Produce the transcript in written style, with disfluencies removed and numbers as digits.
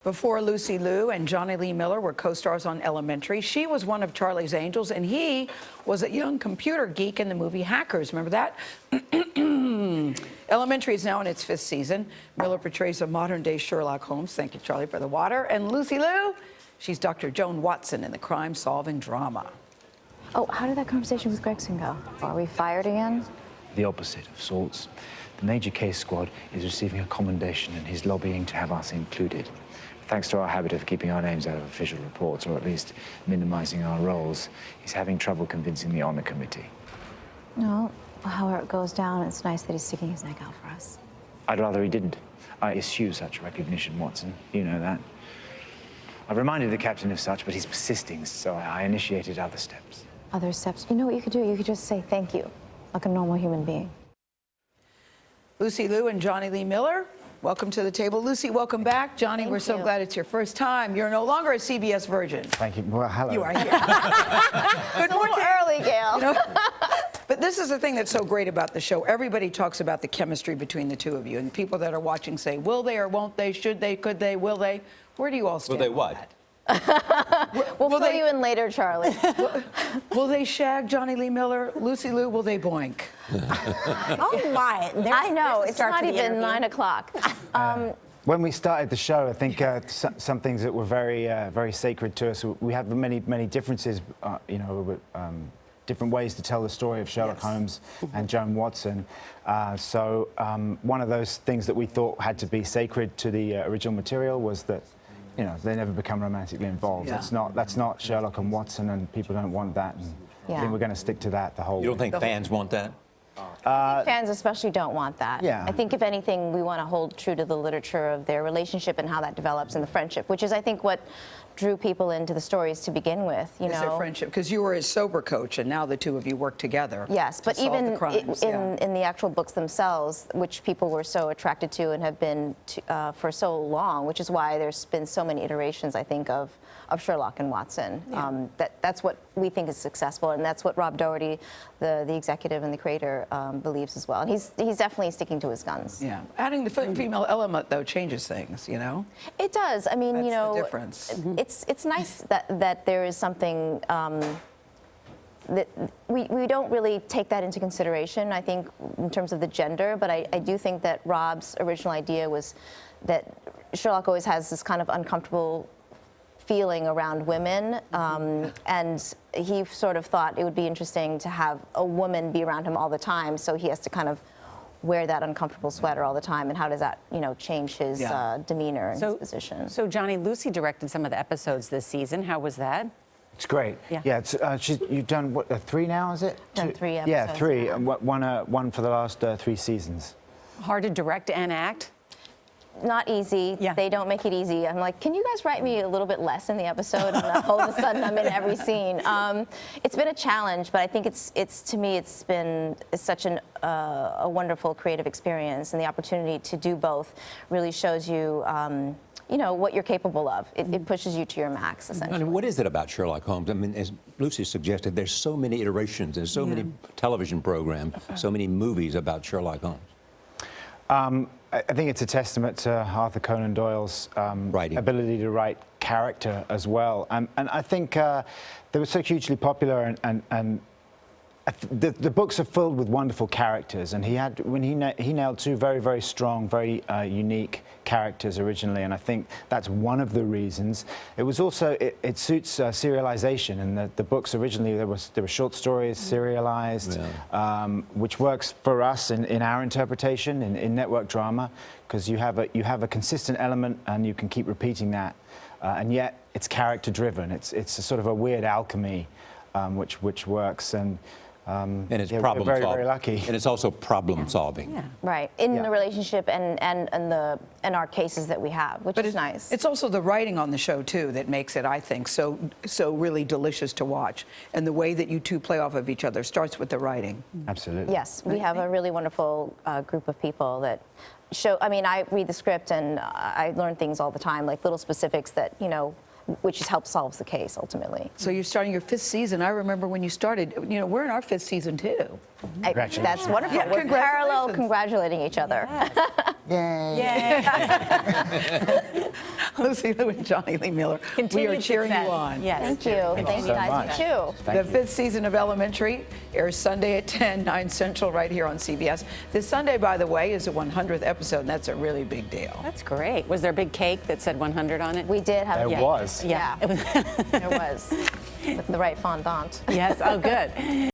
Before Lucy Liu and Jonny Lee Miller were co-stars on Elementary, she was one of Charlie's Angels, and he was a young computer geek in the movie Hackers. Remember that? Elementary is now in its 5th season. Miller portrays a modern-day Sherlock Holmes. Thank you, Charlie, for the water. And Lucy Liu, she's Dr. Joan Watson in the crime-solving drama. Oh, how did that conversation with Gregson go? Are we fired again? The opposite of sorts. The major case squad is receiving a commendation and he's lobbying to have us included. Thanks to our habit of keeping our names out of official reports, or at least minimizing our roles, he's having trouble convincing the honor committee. No, however it goes down, it's nice that he's sticking his neck out for us. I'd rather he didn't. I eschew such recognition, Watson. You know that. I've reminded the captain of such, but he's persisting, so I initiated other steps. Other steps? You know what you could do? You could just say thank you, like a normal human being. Lucy Liu and Jonny Lee Miller, welcome to the table. Lucy, welcome back. Jonny, we're so glad it's your first time. You're no longer a CBS virgin. Thank you. Well, hello. You are here. Good morning. Early, Gail. You know, but this is the thing that's so great about the show. Everybody talks about the chemistry between the two of you, and people that are watching say, will they or won't they, should they, could they, will they? Where do you all stand? Will they what? We'll fill you in later, Charlie. Will they shag Jonny Lee Miller? Lucy Liu, will they boink? Oh my! I know, it's not even 9 o'clock. When we started the show, I think some things that were very sacred to us. We have many differences, you know, different ways to tell the story of Sherlock Holmes and Joan Watson. So one of those things that we thought had to be sacred to the original material was that, you know, they never become romantically involved. Yeah. That's not Sherlock and Watson, and people don't want that. And I think we're going to stick to that the whole way. You don't think fans want that? Fans especially don't want that. Yeah. I think if anything, we want to hold true to the literature of their relationship and how that develops and the friendship, which is, I think, what drew people into the stories to begin with. You know, their friendship, because you were his sober coach, and now the two of you work together. Yes, but even in the actual books themselves, which people were so attracted to and have been for so long, which is why there's been so many iterations, I think, of Sherlock and Watson. Yeah. That's what we think is successful, and that's what Rob Doherty, the executive and the creator, believes as well. And he's definitely sticking to his guns. Yeah, adding the female element though changes things, you know. It does. I mean, that's you know, the difference. It's nice that there is something. That we don't really take that into consideration, I think, in terms of the gender, but I do think that Rob's original idea was that Sherlock always has this kind of uncomfortable feeling around women, and he sort of thought it would be interesting to have a woman be around him all the time, so he has to kind of wear that uncomfortable sweater all the time, and how does that, you know, change his demeanor and his position. So, Jonny, Lucy directed some of the episodes this season. How was that? It's great. Yeah, it's, you've done, what, 3 now, is it? Done 3 episodes. Yeah, 3. And one for the last 3 seasons. Hard to direct and act? Not easy. Yeah. They don't make it easy. I'm like, can you guys write me a little bit less in the episode? And all of a sudden, I'm in every scene. It's been a challenge, but I think to me, it's been such a wonderful creative experience, and the opportunity to do both really shows you, you know, what you're capable of. It pushes you to your max, essentially. And what is it about Sherlock Holmes? I mean, as Lucy suggested, there's so many iterations, there's so many television programs, so many movies about Sherlock Holmes. I think it's a testament to Arthur Conan Doyle's ability to write character as well. And I think they were so hugely popular, and the books are filled with wonderful characters, and he nailed 2 very strong, very unique characters originally, and I think that's one of the reasons. It was also it suits serialization, and the books originally there were short stories serialized, which works for us in our interpretation in network drama, because you have a consistent element and you can keep repeating that, and yet it's character driven. It's a sort of a weird alchemy, which works. And it's problem solving. Very lucky. And it's also problem solving. Yeah. Right, in the relationship and our cases that we have, which is nice. It's also the writing on the show too that makes it, I think, so really delicious to watch, and the way that you two play off of each other starts with the writing. Absolutely. Yes, we have a really wonderful group of people that show. I mean, I read the script and I learn things all the time, like little specifics that, you know, which just helps solve the case ultimately. So you're starting your 5th season. I remember when you started. You know, we're in our 5th season too. Congratulations. That's wonderful. Yeah, We're parallel congratulations. congratulating each other. Yay. Lucy Liu and Johnny Lee Miller. we are Continued cheering success. you on. Yes. Thank you. Thank you so guys. much. You too. Thank The you. 5th season of Elementary airs Sunday at 10, 9 Central, right here on CBS. This Sunday, by the way, is the 100th episode, and that's a really big deal. That's great. Was there a big cake that said 100 on it? We did have There a was. Yeah, there was. With the right fondant. Yes. Oh, good.